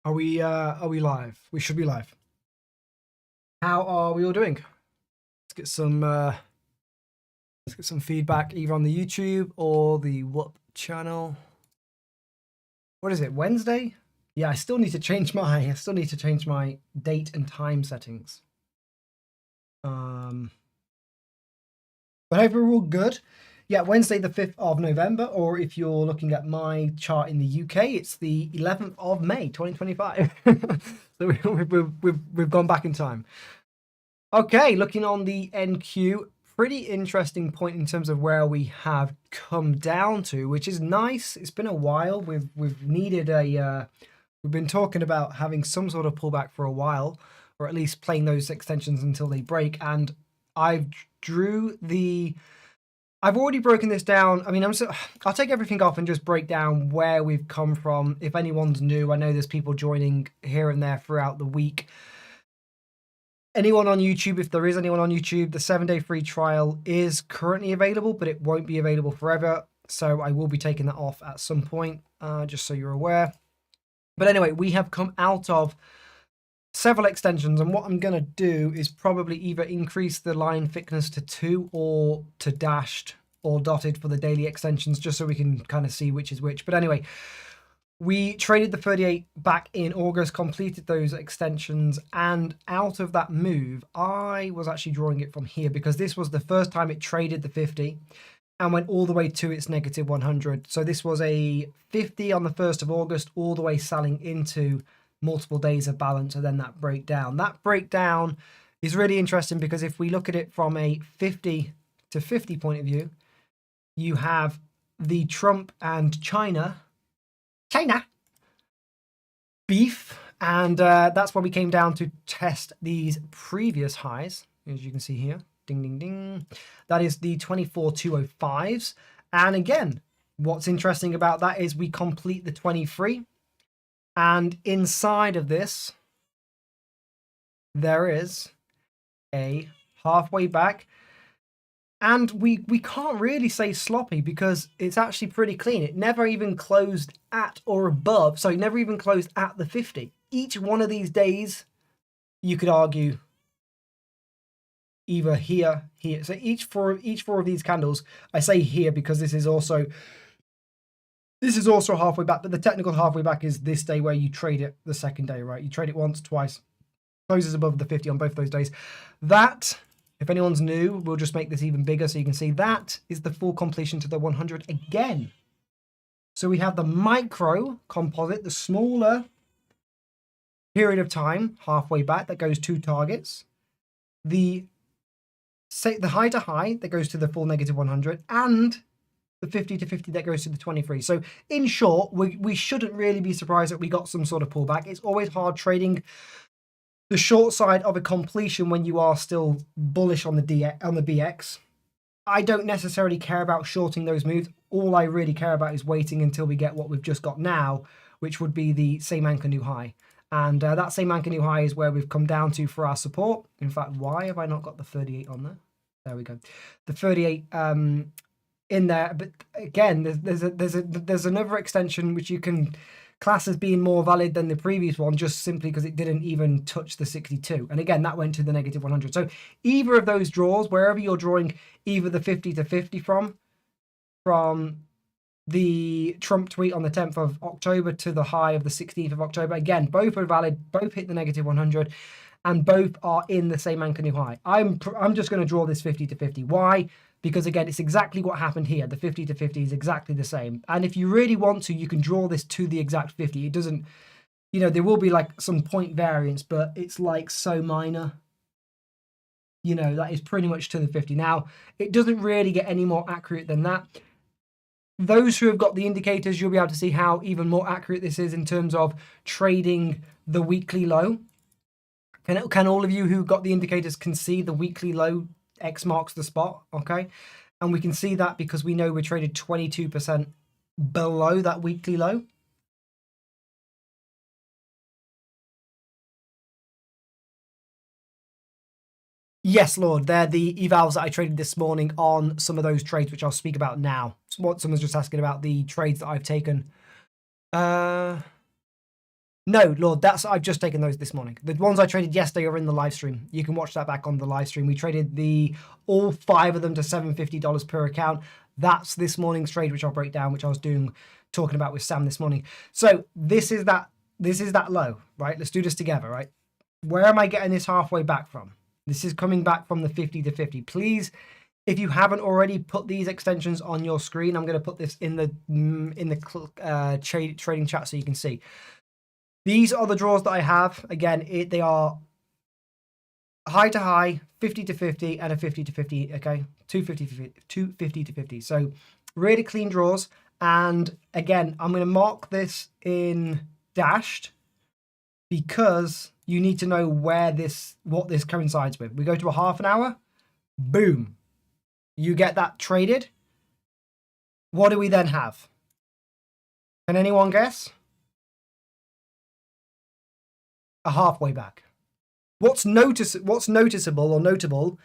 Are we live? We should be live. How are we all doing? Let's get some feedback either on the YouTube or the Whoop channel. What is it? Wednesday? Yeah, I still need to change my date and time settings. But hope we're all good. Yeah, Wednesday the 5th of November, or if you're looking at my chart in the UK, it's the 11th of May, 2025. So we've gone back in time. Okay, looking on the NQ, pretty interesting point in terms of where we have come down to, which is nice. It's been a while. We've needed we've been talking about having some sort of pullback for a while, or at least playing those extensions until they break. And I've already broken this down. I mean, I'll take everything off and just break down where we've come from. If anyone's new, I know there's people joining here and there throughout the week. Anyone on YouTube, if there is anyone on YouTube, the 7-day free trial is currently available, but it won't be available forever. So I will be taking that off at some point, just so you're aware. But anyway, we have come out of several extensions, and what I'm going to do is probably either increase the line thickness to 2 or to dashed or dotted for the daily extensions, just so we can kind of see which is which. But anyway, we traded the 38 back in August, completed those extensions, and out of that move, I was actually drawing it from here because this was the first time it traded the 50 and went all the way to its negative 100. So this was a 50 on the 1st of August, all the way selling into multiple days of balance, and then that breakdown. That breakdown is really interesting because if we look at it from a 50 to 50 point of view, you have the Trump and China beef, and that's where we came down to test these previous highs, as you can see here. Ding, ding, ding. That is the 24,205s. And again, what's interesting about that is we complete the 23, and inside of this, there is a halfway back. And we can't really say sloppy because it's actually pretty clean. It never even closed at or above. So it never even closed at the 50. Each one of these days, you could argue either here. So each four of these candles, I say here because this is also halfway back, but the technical halfway back is this day where you trade it the second day, right? You trade it once, twice, closes above the 50 on both those days. That, if anyone's new, we'll just make this even bigger so you can see that is the full completion to the 100 again. So we have the micro composite, the smaller period of time, halfway back, that goes to targets. The high to high that goes to the full negative 100, and the 50 to 50 that goes to the 23. So in short, we shouldn't really be surprised that we got some sort of pullback. It's always hard trading the short side of a completion when you are still bullish on the BX. I don't necessarily care about shorting those moves. All I really care about is waiting until we get what we've just got now, which would be the same anchor new high. And that same anchor new high is where we've come down to for our support. In fact, why have I not got the 38 on there? There we go. The 38 in there. But again, there's another extension which you can class as being more valid than the previous one, just simply because it didn't even touch the 62. And again, that went to the negative 100. So either of those draws, wherever you're drawing either the 50 to 50 from the Trump tweet on the 10th of October to the high of the 16th of October, again, both are valid, both hit the negative 100, and both are in the same anchor new high. I'm just going to draw this 50 to 50. Why? Because again, it's exactly what happened here. The 50 to 50 is exactly the same. And if you really want to, you can draw this to the exact 50. It doesn't, there will be like some point variance, but it's like so minor. That is pretty much to the 50. Now, it doesn't really get any more accurate than that. Those who have got the indicators, you'll be able to see how even more accurate this is in terms of trading the weekly low. Can all of you who got the indicators can see the weekly low? X marks the spot, okay? And we can see that because we know we're traded 22% below that weekly low. Yes, Lord, they're the evals that I traded this morning on some of those trades, which I'll speak about now. What someone's just asking about the trades that I've taken. No, Lord, I've just taken those this morning. The ones I traded yesterday are in the live stream. You can watch that back on the live stream. We traded all 5 of them to $750 per account. That's this morning's trade, which I'll break down, which I was talking about with Sam this morning. So this is that low, right? Let's do this together, right? Where am I getting this halfway back from? This is coming back from the 50 to 50. Please, if you haven't already, put these extensions on your screen. I'm going to put this in the trading chat so you can see. These are the draws that I have. Again, they are high to high, 50 to 50, and a 50 to 50. Okay, 250 to 50. So really clean draws. And again, I'm going to mark this in dashed because you need to know what this coincides with. We go to a half an hour. Boom. You get that traded. What do we then have? Can anyone guess? A halfway back. What's noticeable or notable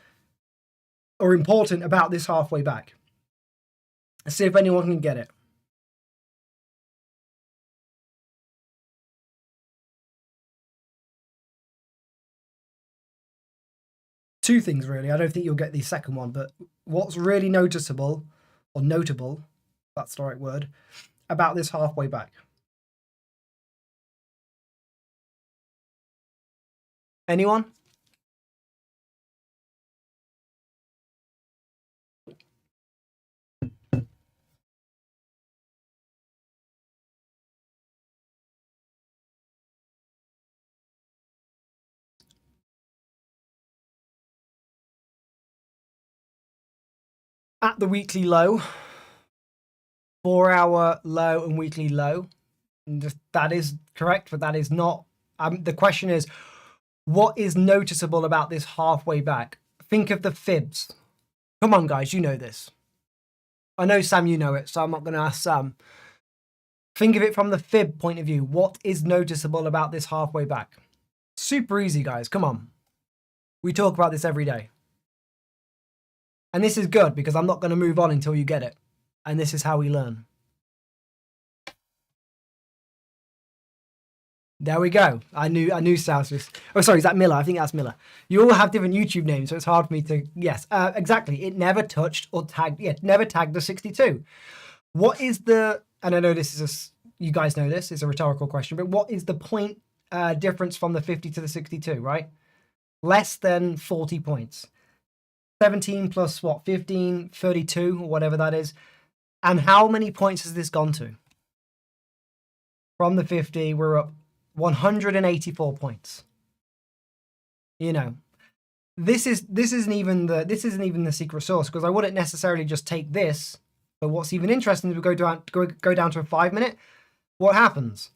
or important about this halfway back? Let's see if anyone can get it. Two things really. I don't think you'll get the second one, but what's really noticeable or notable, that's the right word, about this halfway back? Anyone? At the weekly low, 4-hour low and weekly low. And that is correct, but that is not. The question is, what is noticeable about this halfway back? Think of the fibs. Come on, guys, you know this. I know, Sam, you know it, so I'm not going to ask Sam. Think of it from the fib point of view. What is noticeable about this halfway back? Super easy, guys. Come on. We talk about this every day. And this is good because I'm not going to move on until you get it. And this is how we learn. There we go. I knew South was. Oh, sorry, is that Miller? I think that's Miller. You all have different YouTube names, so it's hard for me to. Yes, exactly. It never touched or tagged. Yeah, never tagged the 62. What is the? And I know this is you guys know this. It's a rhetorical question, but what is the point difference from the 50 to the 62? Right, less than 40 points. 17 plus what? 15, 32, or whatever that is. And how many points has this gone to? From the 50, we're up 184 points. You know, this isn't even the secret sauce, because I wouldn't necessarily just take this. But what's even interesting is we go down to a 5-minute. What happens?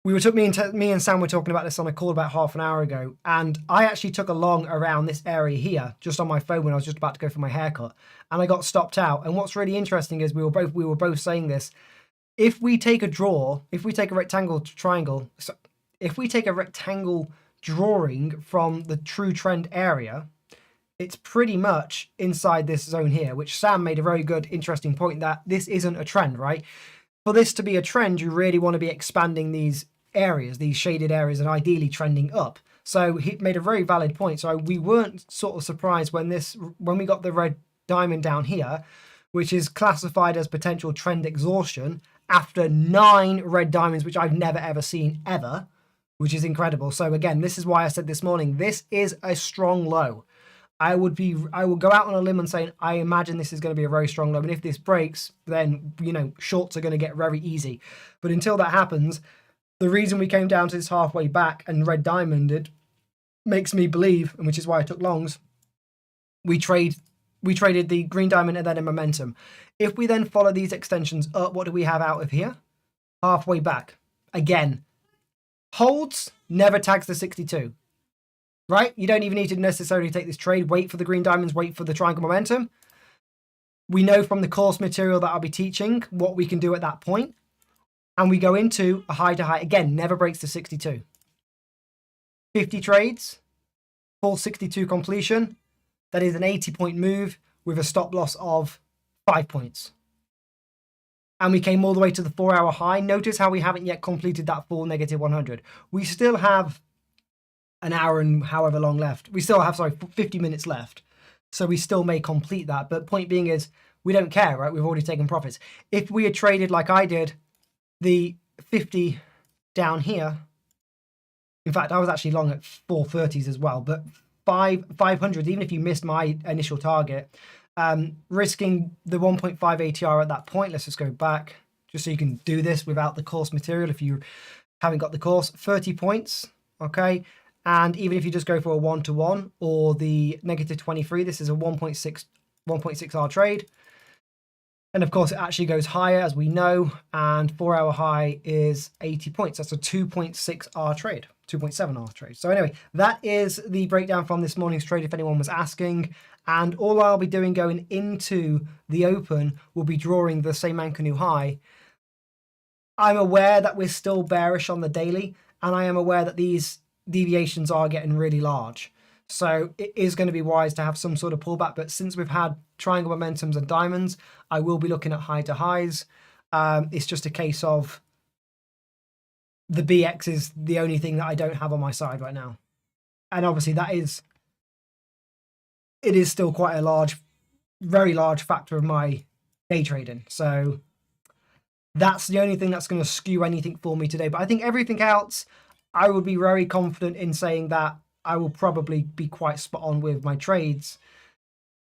Me and Sam were talking about this on a call about half an hour ago, and I actually took a long around this area here just on my phone when I was just about to go for my haircut, and I got stopped out. And what's really interesting is we were both saying this. If we take a rectangle triangle, so if we take a rectangle drawing from the true trend area, it's pretty much inside this zone here, which Sam made a very good, interesting point that this isn't a trend, right? For this to be a trend, you really want to be expanding these areas, these shaded areas, and ideally trending up. So he made a very valid point. So we weren't sort of surprised when we got the red diamond down here, which is classified as potential trend exhaustion, after 9 red diamonds, which I've never ever seen ever, which is incredible. So again, this is why I said this morning, this is a strong low. I will go out on a limb and say, I imagine this is going to be a very strong low. And if this breaks, then, shorts are going to get very easy. But until that happens, the reason we came down to this halfway back and red diamonded makes me believe, and which is why I took longs, we traded the green diamond and then a momentum. If we then follow these extensions up, what do we have out of here? Halfway back. Again, holds, never tags the 62. Right? You don't even need to necessarily take this trade. Wait for the green diamonds, wait for the triangle momentum. We know from the course material that I'll be teaching what we can do at that point. And we go into a high to high. Again, never breaks the 62. 50 trades, full 62 completion. That is an 80-point move with a stop loss of 5 points. and we came all the way to the 4-hour high. Notice how we haven't yet completed that full negative 100. We still have an hour and however long left. We still have, 50 minutes left. So we still may complete that. But point being is, we don't care, right? We've already taken profits. If we had traded like I did, the 50 down here, in fact, I was actually long at 430s as well, but 500, even if you missed my initial target, risking the 1.5 ATR at that point. Let's just go back just so you can do this without the course material if you haven't got the course. 30 points, okay? And even if you just go for a 1-to-1 or the negative 23, this is a 1.6R trade. And of course, it actually goes higher, as we know, and 4-hour high is 80 points. That's a 2.6R trade, 2.7R trade. So anyway, that is the breakdown from this morning's trade, if anyone was asking. And all I'll be doing going into the open will be drawing the same Ankanu high. I'm aware that we're still bearish on the daily, and I am aware that these deviations are getting really large. So it is going to be wise to have some sort of pullback. But since we've had triangle momentums and diamonds, I will be looking at high to highs. It's just a case of the BX is the only thing that I don't have on my side right now. And obviously it is still quite a large, very large factor of my day trading. So that's the only thing that's going to skew anything for me today. But I think everything else, I would be very confident in saying that I will probably be quite spot on with my trades.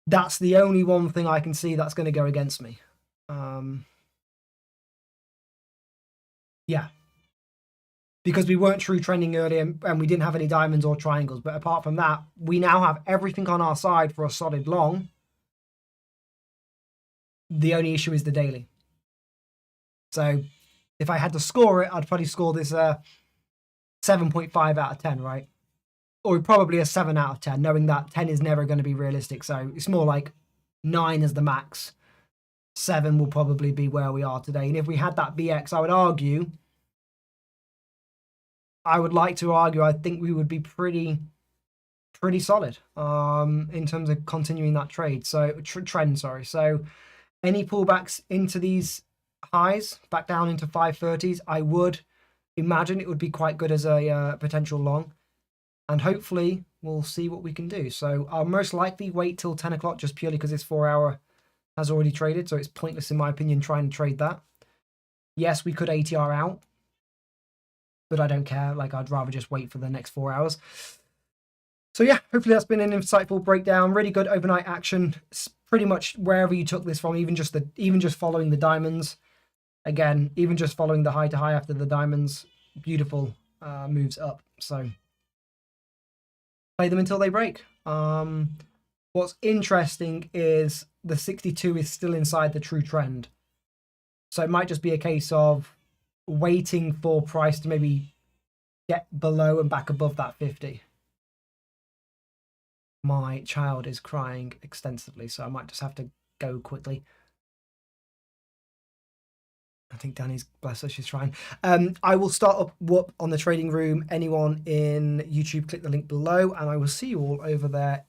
That's the only one thing I can see that's going to go against me. Yeah. Because we weren't true trending earlier and we didn't have any diamonds or triangles. But apart from that, we now have everything on our side for a solid long. The only issue is the daily. So if I had to score it, I'd probably score this 7.5 out of 10, right? Or probably a 7 out of 10, knowing that 10 is never going to be realistic. So it's more like 9 as the max. 7 will probably be where we are today. And if we had that BX, I would like to argue, I think we would be pretty solid in terms of continuing that trade. So trend, sorry. So any pullbacks into these highs, back down into 530s, I would imagine it would be quite good as a potential long. And hopefully we'll see what we can do. So I'll most likely wait till 10 o'clock just purely because this 4-hour has already traded. So it's pointless, in my opinion, trying to trade that. Yes, we could ATR out, but I don't care. Like, I'd rather just wait for the next 4 hours. So yeah, hopefully that's been an insightful breakdown. Really good overnight action. Pretty much wherever you took this from, even just following the diamonds. Again, even just following the high to high after the diamonds, beautiful moves up. So play them until they break. What's interesting is the 62 is still inside the true trend. So it might just be a case of waiting for price to maybe get below and back above that 50. My child is crying extensively, so I might just have to go quickly. I think Danny's, bless her, she's trying. I will start up Whoop on the trading room. Anyone in YouTube, click the link below, and I will see you all over there